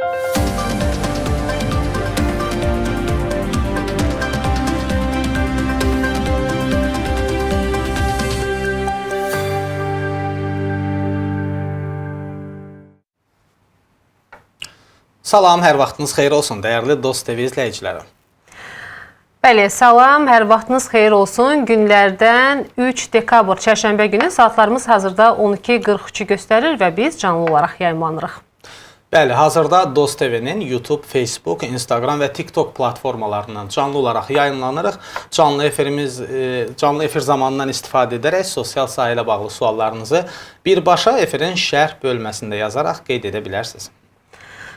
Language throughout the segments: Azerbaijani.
Salam, hər vaxtınız xeyir olsun, dəyərli Dost TV izləyiciləri. Bəli, salam, hər vaxtınız xeyir olsun. Günlərdən 3 dekabr çərşənbə günü saatlarımız hazırda 12:43 göstərir və biz canlı olaraq yayımlanırıq. Bəli, hazırda Dost TV-nin YouTube, Facebook, Instagram və TikTok platformalarından canlı olaraq yayımlanırıq. Canlı efir zamanından istifadə edərək sosial sahə ilə bağlı suallarınızı birbaşa efirin şərh bölməsində yazaraq qeyd edə bilərsiniz.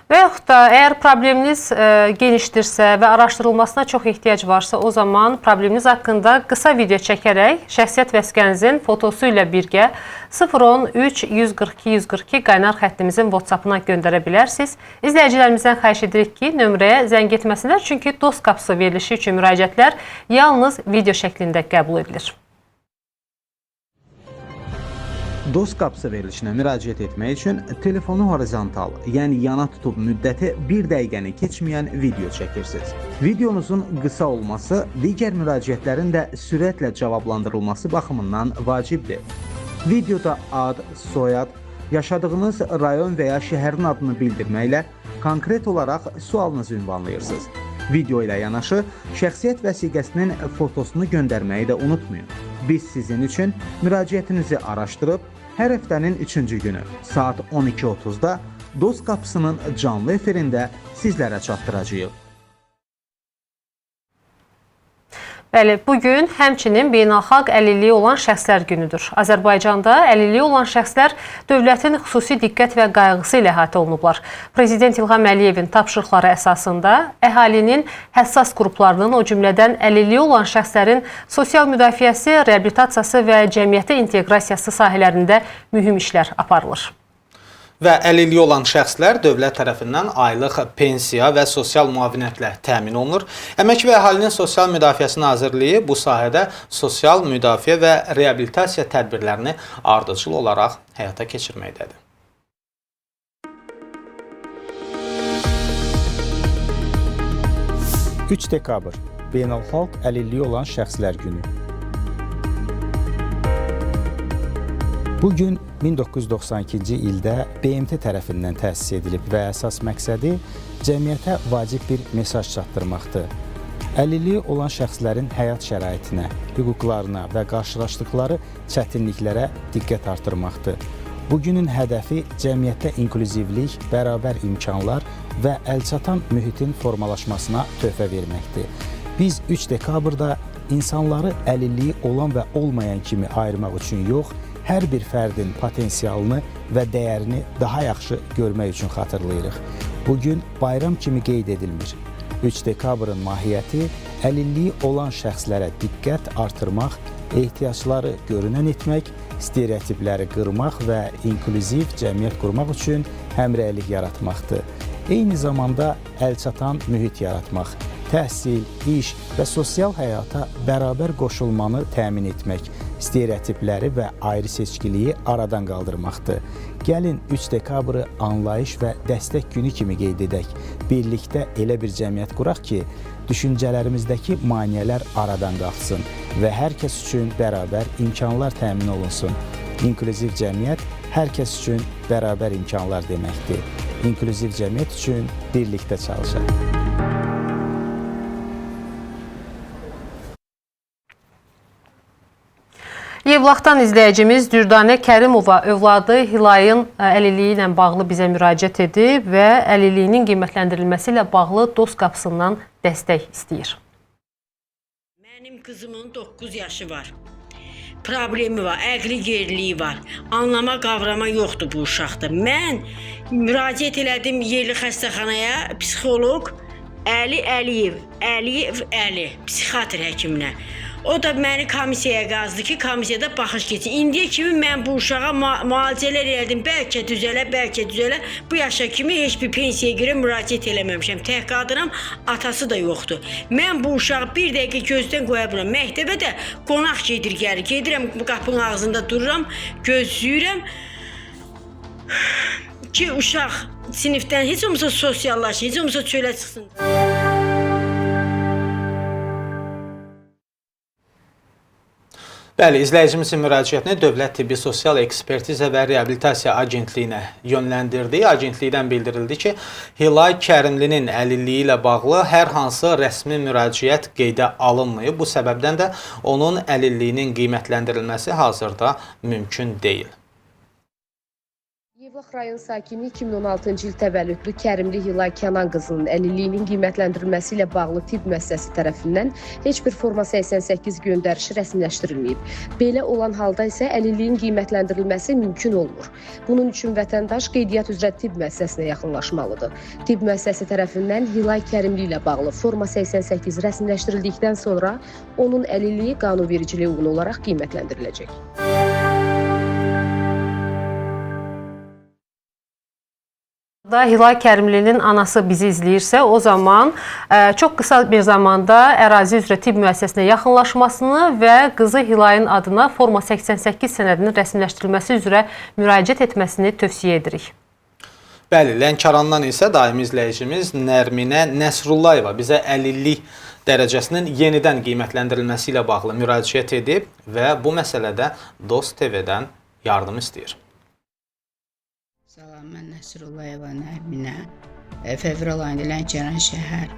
Və yaxud da əgər probleminiz genişdirsə və araşdırılmasına çox ehtiyac varsa, o zaman probleminiz haqqında qısa video çəkərək şəxsiyyət vəsiqənizin fotosu ilə birgə 013-142-142 qaynar xəttimizin WhatsApp-ına göndərə bilərsiniz. İzləyicilərimizdən xahiş edirik ki, nömrəyə zəng etməsinlər, çünki Dost qapısı verilişi üçün müraciətlər yalnız video şəklində qəbul edilir. Dost qapısı verilişinə müraciət etmək üçün telefonu horizontal, yəni yana tutub müddəti 1 dəqiqəni keçməyən video çəkirsiniz. Videonuzun qısa olması digər müraciətlərin də sürətlə cavablandırılması baxımından vacibdir. Videoda ad, soyad, yaşadığınız rayon və ya şəhərin adını bildirməklə konkret olaraq sualınızı ünvanlayırsınız. Video ilə yanaşı şəxsiyyət vəsiqəsinin fotosunu göndərməyi də unutmayın. Biz sizin üçün müraciətinizi araşdırıb hər həftənin 3-cü günü saat 12:30-da Dost qapısının canlı efirində sizlərə çatdıracağıq. Bəli, bugün həmçinin beynəlxalq əlilliyi olan şəxslər günüdür. Azərbaycanda əlilliyi olan şəxslər dövlətin xüsusi diqqət və qayğısı ilə əhatə olunublar. Prezident İlham Əliyevin tapşırıqları əsasında əhalinin həssas qruplarının, o cümlədən əlilliyi olan şəxslərin sosial müdafiəsi, reabilitasiyası və cəmiyyətə inteqrasiyası sahələrində mühüm işlər aparılır. Və əlilliyi olan şəxslər dövlət tərəfindən aylıq pensiya və sosial müavinətlə təmin olunur. Əmək və Əhalinin Sosial Müdafiəsi Nazirliyi bu sahədə sosial müdafiə və reabilitasiya tədbirlərini ardıcıl olaraq həyata keçirməkdədir. Üç dekabr Beynəlxalq əlilliyi olan şəxslər günü. Bugün 1992-ci ildə BMT tərəfindən təsis edilib və əsas məqsədi cəmiyyətə vacib bir mesaj çatdırmaqdır. Əlilliyi olan şəxslərin həyat şəraitinə, hüquqlarına və qarşılaşdıqları çətinliklərə diqqət artırmaqdır. Bugünün hədəfi cəmiyyətdə inklüzivlik, bərabər imkanlar və əlçatan mühitin formalaşmasına töhfə verməkdir. Biz 3 dekabrda insanları əlilliyi olan və olmayan kimi ayırmaq üçün yox, hər bir fərdin potensialını və dəyərini daha yaxşı görmək üçün xatırlayırıq. Bugün bayram kimi qeyd edilmir. 3 dekabrın mahiyyəti əlilliyi olan şəxslərə diqqət artırmaq, ehtiyacları görünən etmək, stereotipləri qırmaq və inklüziv cəmiyyət qurmaq üçün həmrəylik yaratmaqdır. Eyni zamanda əlçatan mühit yaratmaq, təhsil, iş və sosial həyata bərabər qoşulmanı təmin etmək, stereotipləri və ayrı seçkiliyi aradan qaldırmaqdır. Gəlin 3 dekabrı anlayış və dəstək günü kimi qeyd edək. Birlikdə elə bir cəmiyyət quraq ki, düşüncələrimizdəki maneələr aradan qalxsın və hər kəs üçün bərabər imkanlar təmin olunsun. İnklüziv cəmiyyət hər kəs üçün bərabər imkanlar deməkdir. İnklüziv cəmiyyət üçün birlikdə çalışaq. Yevlaxdan izləyicimiz Dürdanə Kərimova övladı Hilayın əlilliyi ilə bağlı bizə müraciət edib və əlilliyinin qiymətləndirilməsi ilə bağlı Dost qapısından dəstək istəyir. Mənim qızımın 9 yaşı var. Problemi var, əqli geriliyi var. Anlama, qavrama yoxdur bu uşaqda. Mən müraciət elədim yerli xəstəxanaya, psixoloq Əliyev, psixiatr həkiminə. O da məni komissiyaya qazdı ki, komissiyada baxış keçsin. İndiyə kimi mən bu uşağa müalicələr elədim. Bəlkə düzələ. Bu yaşa kimi heç bir pensiyaya görə müraciət eləməmişəm. Tək qadınam, atası da yoxdur. Mən bu uşağı bir dəqiqə gözdən qoya bilməm. Məktəbə də qonaq gəlir. Gedirəm, qapının ağzında dururam, gözləyirəm ki, uşaq sinifdən heç olmasa sosiallaşsın, heç olmasa çölə çıxsın. Bəli, izləyicimizin müraciətini Dövlət Tibbi Sosial Ekspertiza və Reabilitasiya Agentliyinə yönləndirdi. Agentlikdən bildirildi ki, Hilal Kərimlinin əlilliyi ilə bağlı hər hansı rəsmi müraciət qeydə alınmayıb. Bu səbəbdən də onun əlilliyinin qiymətləndirilməsi hazırda mümkün deyil. Yevlax rayon sakini 2016-cı il təvəllüdlü Kərimli Hilal Kənan qızının əlilliyinin qiymətləndirilməsi ilə bağlı tibb müəssisəsi tərəfindən heç bir forma 88 göndərişi rəsmiləşdirilməyib. Belə olan halda isə əlilliyin qiymətləndirilməsi mümkün olmur. Bunun üçün vətəndaş qeydiyyat üzrə tibb müəssisəsinə yaxınlaşmalıdır. Tibb müəssisəsi tərəfindən Hilal Kərimli ilə bağlı forma 88 rəsmiləşdirildikdən sonra onun əlilliyi qanunvericiliyə uyğun olaraq qiymətləndiriləcək. Hilal Kərimlinin anası bizi izləyirsə, o zaman çox qısa bir zamanda ərazi üzrə tibb müəssisəsinə yaxınlaşmasını və qızı Hilalın adına forma 88 sənədinin rəsmiləşdirilməsi üzrə müraciət etməsini tövsiyə edirik. Bəli, Lənkərandan isə daimi izləyicimiz Nərminə Nəsrullayeva bizə əlillik dərəcəsinin yenidən qiymətləndirilməsi ilə bağlı müraciət edib və bu məsələdə Dost TV-dən yardım istəyir. Salam, mən Nəsrullayeva Nərminə. Fevral ayında Lənkəran şəhər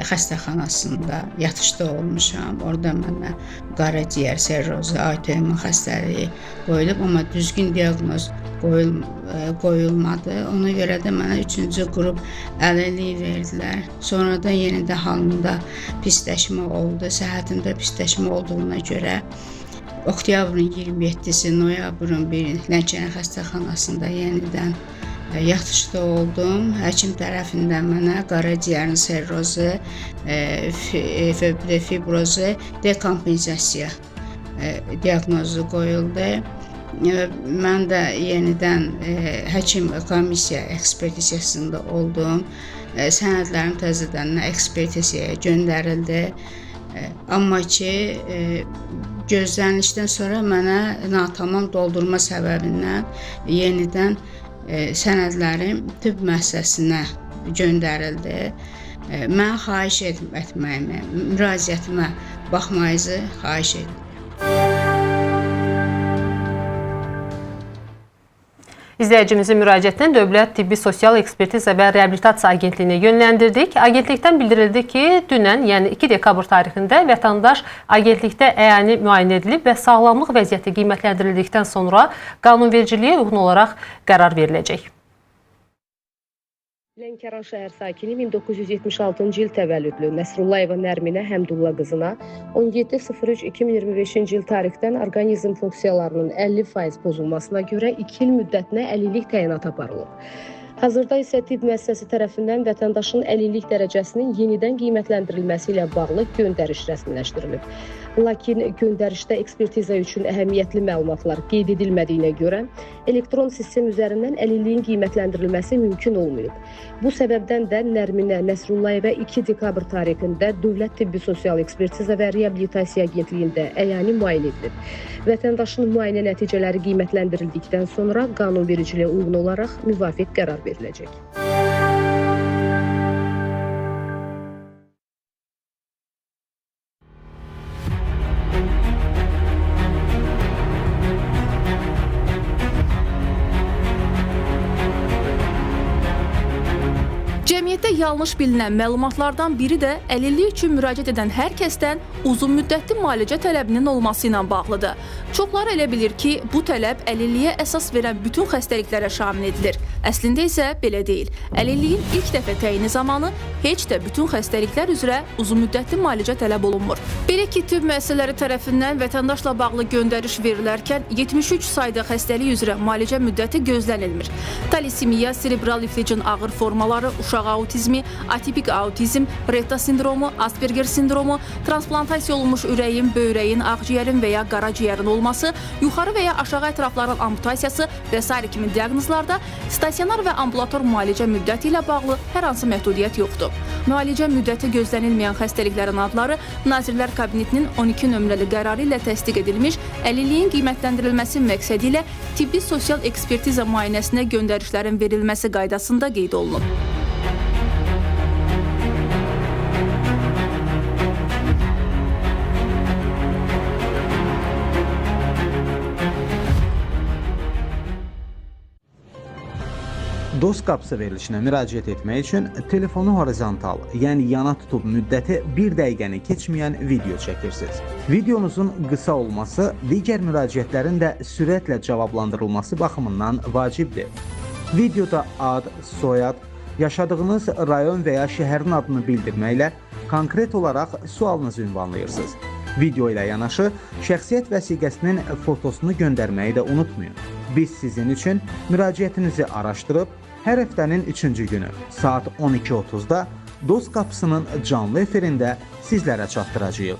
xəstəxanasında yatışda olmuşam. Orada mənə qaraciyər sirrozu, autoimmun xəstəliyi qoyulub, amma düzgün diaqnoz qoyulmadı. Ona görə də mənə 3-cü qrup əlillik verdilər. Sonradan yenidə halımda pisləşmə oldu. Səhhətimdə pisləşmə olduğuna görə oktyabrın 27-si, noyabrın 1-i Lənkəran xəstəxanasında yenidən yatışda oldum. Həkim tərəfindən mənə qaraciyərin sirrozu, fibrozu, dekompensasiya diaqnozu qoyuldu. Mən də yenidən həkim komissiya ekspertizasında oldum. Sənədlərim təzədən ekspertizaya göndərildi. Amma ki, gözlənişdən sonra mənə natamam doldurma səbəbindən yenidən sənədlərim tibb müəssisəsinə göndərildi. Mən xahiş etməyimi, müraciətimə baxmayınızı xahiş edirəm. İzləyicimizin müraciətini Dövlət Tibbi Sosial Ekspertiza və Reabilitasiya Agentliyinə yönləndirdik. Agentlikdən bildirildi ki, dünən, yəni 2 dekabr tarixində vətəndaş agentlikdə əyani müayinə edilib və sağlamlıq vəziyyəti qiymətləndirildikdən sonra qanunvericiliyə uyğun olaraq qərar veriləcək. Lənkəran şəhər sakini 1976-cı il təvəllüdlü Nəsrullayeva Nərminə Həmdulla qızına 17.03.2025-ci il tarixdən orqanizm funksiyalarının 50% pozulmasına görə 2 il müddətinə əlillik təyinatı aparılıb. Hazırda isə tibb müəssisəsi tərəfindən vətəndaşın əlillik dərəcəsinin yenidən qiymətləndirilməsi ilə bağlı göndəriş rəsmiləşdirilib. Lakin göndərişdə ekspertiza üçün əhəmiyyətli məlumatlar qeyd edilmədiyinə görə elektron sistem üzərindən əlilliyin qiymətləndirilməsi mümkün olmayıb. Bu səbəbdən də Nərminə Nəsrullayeva 2 dekabr tarixində Dövlət Tibbi Sosial Ekspertiza və Reabilitasiya Agentliyində əyani müayinə edilib. Vətəndaşın müayinə nəticələri qiymətləndirildikdən sonra qanunvericiliyə uyğun olaraq müvafiq qərar veriləcək. Cəmiyyətdə yanlış bilinən məlumatlardan biri də əlillik üçün müraciət edən hər kəsdən uzun müddətli müalicə tələbinin olması ilə bağlıdır. Çoxları elə bilir ki, bu tələb əlilliyə əsas verən bütün xəstəliklərə şamil edilir. Əslində isə belə deyil. Əlilliyin ilk dəfə təyini zamanı heç də bütün xəstəliklər üzrə uzun müddətli müalicə tələb olunmur. Belə ki, tibb müəssisələri tərəfindən vətəndaşla bağlı göndəriş verilərkən 73 sayda xəstəlik üzrə müalicə müddəti gözlənilmir. Talisimiya, serebral iflicin ağır formaları, uşaq uşaq autizmi, atipik autizm, Retta sindromu, Asperger sindromu, transplantasiya olunmuş ürəyin, böyrəyin, ağciyərin və ya qaraciyərin olması, yuxarı və ya aşağı ətrafların amputasiyası və s. kimi diaqnozlarda stasionar və ambulator müalicə müddəti ilə bağlı hər hansı məhdudiyyət yoxdur. Müalicə müddəti gözlənilməyən xəstəliklərin adları Nazirlər Kabinetinin 12 nömrəli qərarı ilə təsdiq edilmiş, əlilliyin qiymətləndirilməsi məqsədi ilə tibbi sosial ekspertiza müayinəsinə göndərişlərin verilməsi qaydasında qeyd olunub. DOST qapısı verilişinə müraciət etmək üçün telefonu horizontal, yəni yana tutub müddəti 1 dəqiqəni keçməyən video çəkirsiniz. Videonuzun qısa olması digər müraciətlərin də sürətlə cavablandırılması baxımından vacibdir. Videoda ad, soyad, yaşadığınız rayon və ya şəhərin adını bildirməklə konkret olaraq sualınızı ünvanlayırsınız. Video ilə yanaşı şəxsiyyət vəsiqəsinin fotosunu göndərməyi də unutmayın. Biz sizin üçün müraciətinizi araşdırıb hər həftənin 3-cü günü saat 12:30-da DOST qapısının canlı efirində sizlərə çatdıracağıq.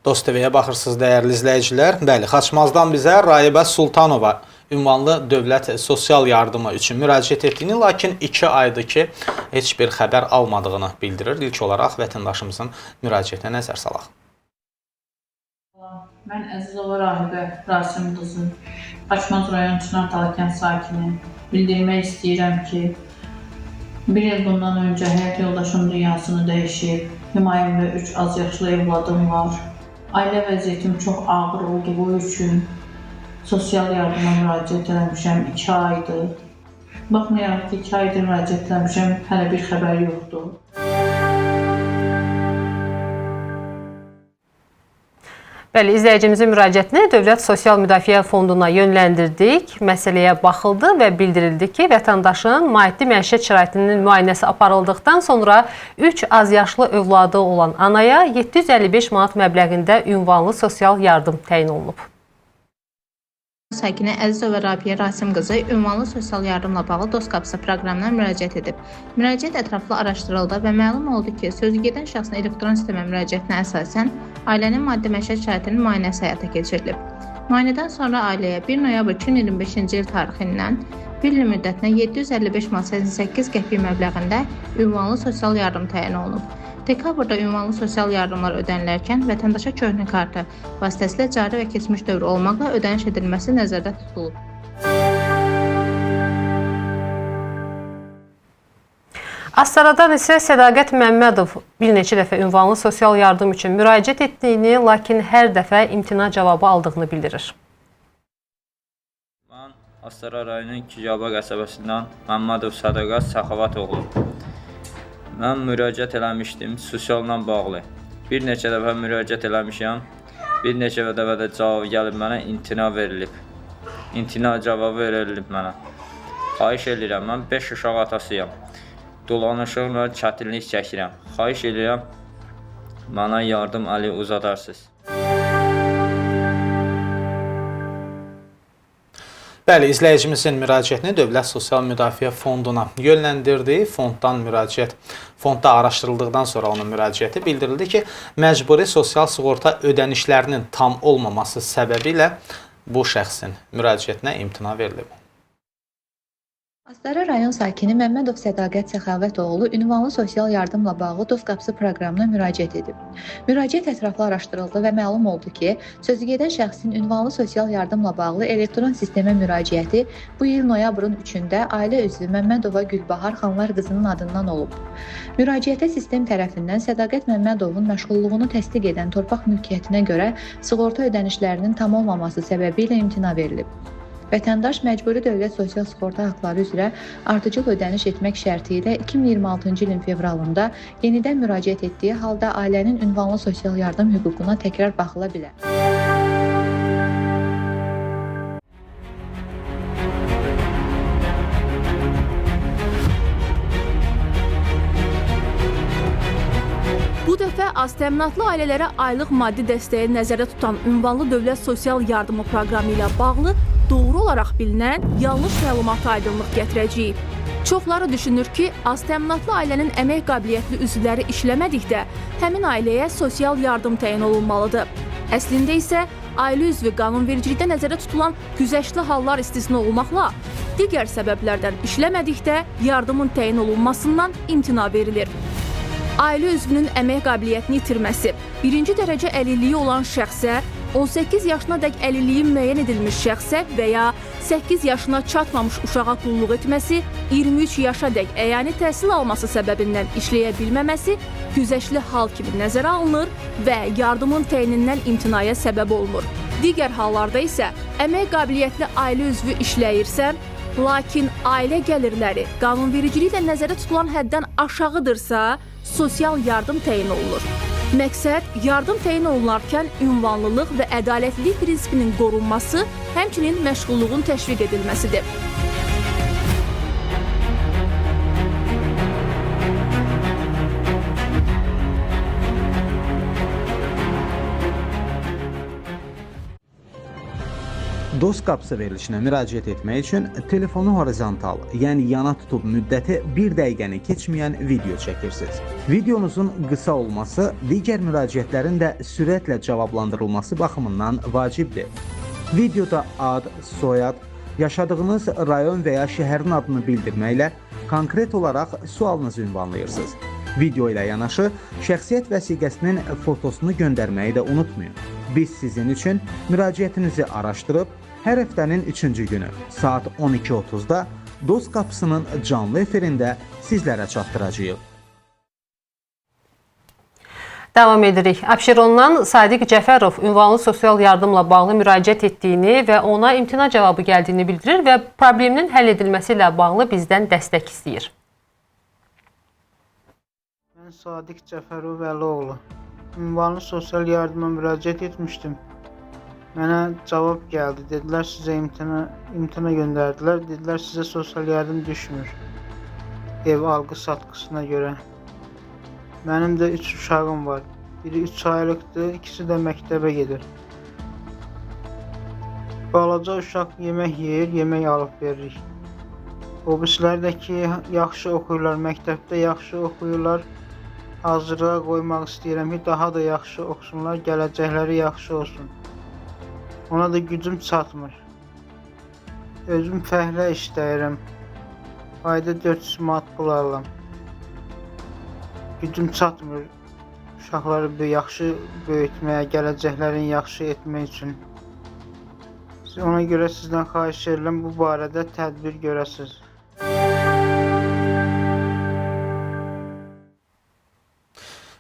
DOST TV-yə baxırsınız dəyərli izləyicilər. Bəli, Xaçmazdan bizə Rahibə Sultanova ünvanlı dövlət sosial yardımı üçün müraciət etdiyini, lakin 2 aydır ki, heç bir xəbər almadığını bildirir. İlk olaraq vətəndaşımızın müraciətinə nəzər salaq. Mən Əzizova Rahibə Rasim qızı, Xaçmaz rayon Çınartalı kənd sakini. Bildirmək istəyirəm ki, bir il bundan öncə həyat yoldaşım dünyasını dəyişib, himayəm və 3 az yaşlı evladım var. Ailə vəziyyətim çox ağır olduğu üçün sosial yardıma müraciət eləmişəm 2 aydır. Baxmayaraq ki, 2 aydır müraciət eləmişəm, hələ bir xəbər yoxdur. Bəli, izləyicimizin müraciətini Dövlət Sosial Müdafiə Fonduna yönləndirdik. Məsələyə baxıldı və bildirildi ki, vətəndaşın maddi məişət şəraitinin müayinəsi aparıldıqdan sonra 3 az yaşlı övladı olan anaya 755 manat məbləğində ünvanlı sosial yardım təyin olunub. Sakini Əzizova Rabiyə Rasim qızı ünvanlı sosial yardımla bağlı DOST qapısı proqramına müraciət edib. Müraciət ətraflı araşdırıldı və məlum oldu ki, sözügedən şəxsin elektron sistemə müraciətinə əsasən ailənin maddi məişət şəraitinin müayinəsi həyata keçirilib. Müayinədən sonra ailəyə 1 noyabr 2025-ci il tarixindən 1 il müddətinə 755 manat 88 qəpik məbləğində ünvanlı sosial yardım təyin olunub. Dekabrda ünvanlı sosial yardımlar ödənilərkən vətəndaşa köhnə kartı vasitəsilə cari və keçmiş dövr olmaqla ödəniş edilməsi nəzərdə tutulub. Astaradan isə Sədaqət Məmmədov bir neçə dəfə ünvanlı sosial yardım üçün müraciət etdiyini, lakin hər dəfə imtina cavabı aldığını bildirir. Mən Astara rayonunun Kicaba qəsəbəsindən Məmmədov Sədaqət Səxavətoğlu. Mən müraciət eləmişdim sosialla bağlı. Bir neçə dəfə müraciət eləmişəm. Bir neçə dəfə də cavab gəlib mənə imtina verilib. İmtina cavabı verilib mənə. Xahiş edirəm, mən 5 uşaq atasıyam. Dolanışıqla çətinlik çəkirəm. Xahiş edirəm, mənə yardım əli uzadarsınız. Bəli, izləyicimizin müraciətini Dövlət Sosial Müdafiə Fonduna yönləndirdi. Fondda araşdırıldıqdan sonra onun müraciəti bildirildi ki, məcburi sosial sığorta ödənişlərinin tam olmaması səbəbilə bu şəxsin müraciətinə imtina verilib. Astara rayon sakini Məmmədov Sədaqət Səxavətoğlu ünvanlı sosial yardımla bağlı DOST qapısı proqramına müraciət edib. Müraciət ətraflı araşdırıldı və məlum oldu ki, sözügedən şəxsin ünvanlı sosial yardımla bağlı elektron sistemə müraciəti bu il noyabrın 3-də ailə üzvü Məmmədova Gülbahar Xanlar qızının adından olub. Müraciətə sistem tərəfindən Sədaqət Məmmədovun məşğulluğunu təsdiq edən torpaq mülkiyyətinə görə sığorta ödənişlərinin tam olmaması səbəbilə imtina verilib. Vətəndaş məcburi dövlət sosial sığorta haqları üzrə ardıcıl ödəniş etmək şərti ilə 2026-cı ilin fevralında yenidən müraciət etdiyi halda ailənin ünvanlı sosial yardım hüququna təkrar baxıla bilər. Bu dəfə aztəminatlı ailələrə aylıq maddi dəstəyi nəzərdə tutan ünvanlı dövlət sosial yardımı proqramı ilə bağlı doğru olaraq bilinən yanlış məlumata aydınlıq gətirəcəyik. Çoxları düşünür ki, az təminatlı ailənin əmək qabiliyyətli üzvləri işləmədikdə həmin ailəyə sosial yardım təyin olunmalıdır. Əslində isə ailə üzvü qanunvericilikdə nəzərdə tutulan güzəştli hallar istisna olmaqla digər səbəblərdən işləmədikdə yardımın təyin olunmasından imtina verilir. Ailə üzvünün əmək qabiliyyətini itirməsi, birinci dərəcə əlilliyi olan şəxsə, 18 yaşına dək əlilliyi müəyyən edilmiş şəxsə və ya 8 yaşına çatmamış uşağa qulluq etməsi, 23 yaşa dək əyani təhsil alması səbəbindən işləyə bilməməsi güzəştli hal kimi nəzərə alınır və yardımın təyinindən imtinaya səbəb olunur. Digər hallarda isə əmək qabiliyyətli ailə üzvü işləyirsə, lakin ailə gəlirləri qanunvericiliklə nəzərdə tutulan həddən aşağıdırsa, sosial yardım təyin olunur. Məqsəd, yardım təyin olunarkən ünvanlılıq və ədalətlilik prinsipinin qorunması, həmçinin məşğulluğun təşviq edilməsidir. DOST qapısı verilişinə müraciət etmək üçün telefonu horizontal, yəni yana tutub müddəti 1 dəqiqəni keçməyən video çəkirsiniz. Videonuzun qısa olması digər müraciətlərin də sürətlə cavablandırılması baxımından vacibdir. Videoda ad, soyad, yaşadığınız rayon və ya şəhərin adını bildirməklə konkret olaraq sualınızı ünvanlayırsınız. Video ilə yanaşı şəxsiyyət vəsiqəsinin fotosunu göndərməyi də unutmayın. Biz sizin üçün müraciətinizi araşdırıb, hər həftənin 3-cü günü saat 12:30-da DOST qapısının canlı efirində sizlərə çatdıracağıq. Davam edirik. Abşerondan Sadiq Cəfərov ünvanlı sosial yardımla bağlı müraciət etdiyini və ona imtina cavabı gəldiyini bildirir və probleminin həll edilməsi ilə bağlı bizdən dəstək istəyir. Mən Sadiq Cəfərov Əloğlu. Ünvanlı sosial yardıma müraciət etmişdim. Mənə cavab gəldi. Dedilər sizə imtina göndərdilər. Dedilər sizə sosial yardım düşmür. Ev alqı satqısına görə. Mənim də 3 uşağım var. Biri 3 aylıqdır, ikisi də məktəbə gedir. Balaca uşaq yemək yeyir, yemək alıb veririk. O birisilər də ki, yaxşı oxuyurlar, məktəbdə yaxşı oxuyurlar. Hazırlığa qoymaq istəyirəm ki, daha da yaxşı oxusunlar, gələcəkləri yaxşı olsun. Ona da gücüm çatmır. Özüm fəhlə işləyirəm. Ayda 400 manat pul alıram. Gücüm çatmır uşaqları yaxşı böyütməyə, gələcəklərini yaxşı etmək üçün. Ona görə sizdən xahiş edirəm, bu barədə tədbir görəsiniz.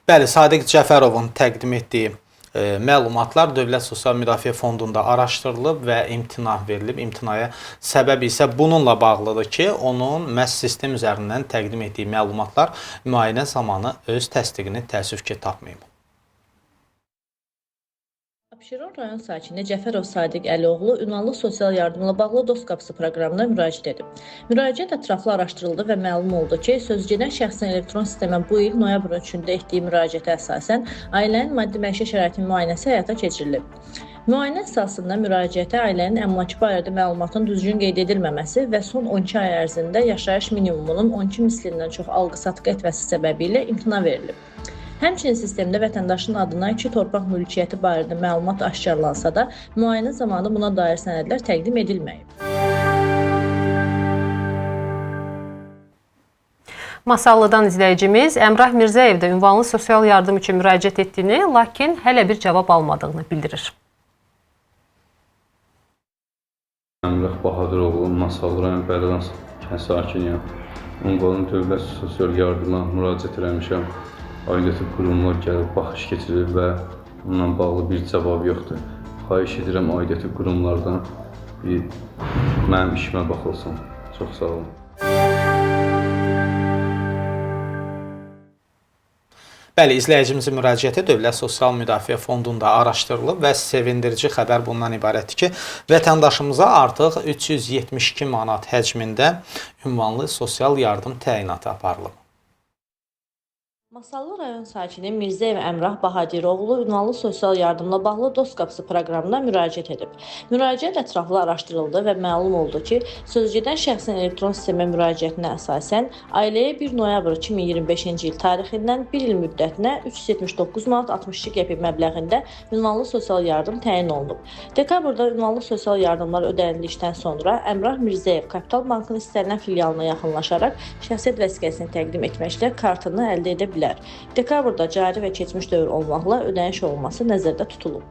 Bəli, Sadiq Cəfərovun təqdim etdiyi məlumatlar Dövlət Sosial Müdafiə Fondunda araşdırılıb və imtina verilib. İmtinaya səbəb isə bununla bağlıdır ki, onun məhz sistem üzərindən təqdim etdiyi məlumatlar müayinə zamanı öz təsdiqini təəssüf ki tapmayıb. Abşeron rayon sakini Cəfərov Sadiq Əlioğlu ünvanlı sosial yardımla bağlı DOST qapısı proqramına müraciət edib. Müraciət ətraflı araşdırıldı və məlum oldu ki, sözügedən şəxsin elektron sistemə bu il noyabr 3-də etdiyi müraciətə əsasən ailənin maddi-məişi şəraitinin müayinəsi həyata keçirilib. Müayinə əsasında müraciətə ailənin əmlakı barədə məlumatın düzgün qeyd edilməməsi və son 12 ay ərzində yaşayış minimumunun 12 mislindən çox alqı-satqı etməsi səbəbilə imtina verilib. Həmçinin sistemdə vətəndaşın adına 2 torpaq mülkiyyəti barədə məlumat aşkarlansa da, müayinə zamanı buna dair sənədlər təqdim edilməyib. Masallıdan izləyicimiz Əmrah Mirzəyev də ünvanlı sosial yardım üçün müraciət etdiyini, lakin hələ bir cavab almadığını bildirir. Əmrah Bahadıroğlu, Masallı rayon Bərdən kənd sakiniyəm. Ünvanlı dövlət sosial yardıma müraciət eləmişəm. Ailəti qurumlar gəlib, baxış keçirir və onunla bağlı bir cavab yoxdur. Xahiş edirəm ailəti qurumlardan mənim işimə baxılsın. Çox sağ olun. Bəli, izləyicimizin müraciəti Dövlət Sosial Müdafiə Fondunda araşdırılıb və sevindirici xəbər bundan ibarətdir ki, vətəndaşımıza artıq 372 manat həcmində ünvanlı sosial yardım təyinatı aparılıb. Masallı rayon sakini Mirzəyev Əmrah Bahadiroğlu ünvanlı sosial yardımla bağlı Dost Qapısı proqramına müraciət edib. Müraciət ətraflı araşdırıldı və məlum oldu ki, sözügedən şəxsin elektron sistemə müraciətinə əsasən ailəyə 1 noyabr 2025-ci il tarixindən 1 il müddətinə 379 manat 62 qəpik məbləğində ünvanlı sosial yardım təyin olunub. Dekabrda ünvanlı sosial yardımlar ödənildikdən sonra Əmrah Mirzəyev Kapital Bankın istənilən filialına yaxınlaşaraq şəxsiyyət vəsiqəsini təqdim etməklə kartını əldə edə bilər. Dekabrda cari və keçmiş dövr olmaqla ödəniş olunması nəzərdə tutulub.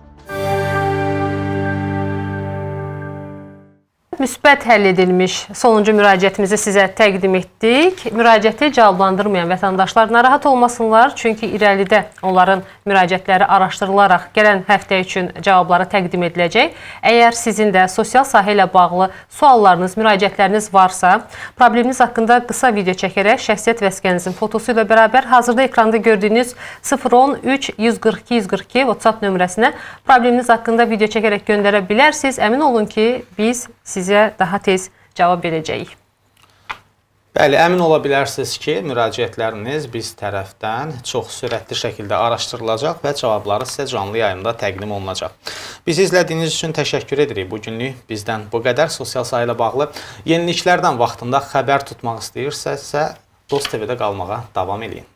Müsbət həll edilmiş sonuncu müraciətimizi sizə təqdim etdik. Müraciəti cavablandırmayan vətəndaşlar narahat olmasınlar, çünki irəlidə onların müraciətləri araşdırılaraq gələn həftə üçün cavabları təqdim ediləcək. Əgər sizin də sosial sahə ilə bağlı suallarınız, müraciətləriniz varsa, probleminiz haqqında qısa video çəkərək şəxsiyyət vəsiqənizin fotosu ilə bərabər hazırda ekranda gördüyünüz 010 3 142 142 WhatsApp nömrəsinə probleminiz haqqında video çəkərək göndərə bilərsiniz. Əmin olun ki, biz sizə daha tez cavab verəcəyik. Bəli, əmin ola bilərsiniz ki, müraciətləriniz biz tərəfdən çox sürətli şəkildə araşdırılacaq və cavabları sizə canlı yayında təqdim olunacaq. Bizi izlədiyiniz üçün təşəkkür edirik. Bugünlük bizdən bu qədər. Sosial sahə ilə bağlı yeniliklərdən vaxtında xəbər tutmaq istəyirsinizsə, Dost TV-də qalmağa davam edin.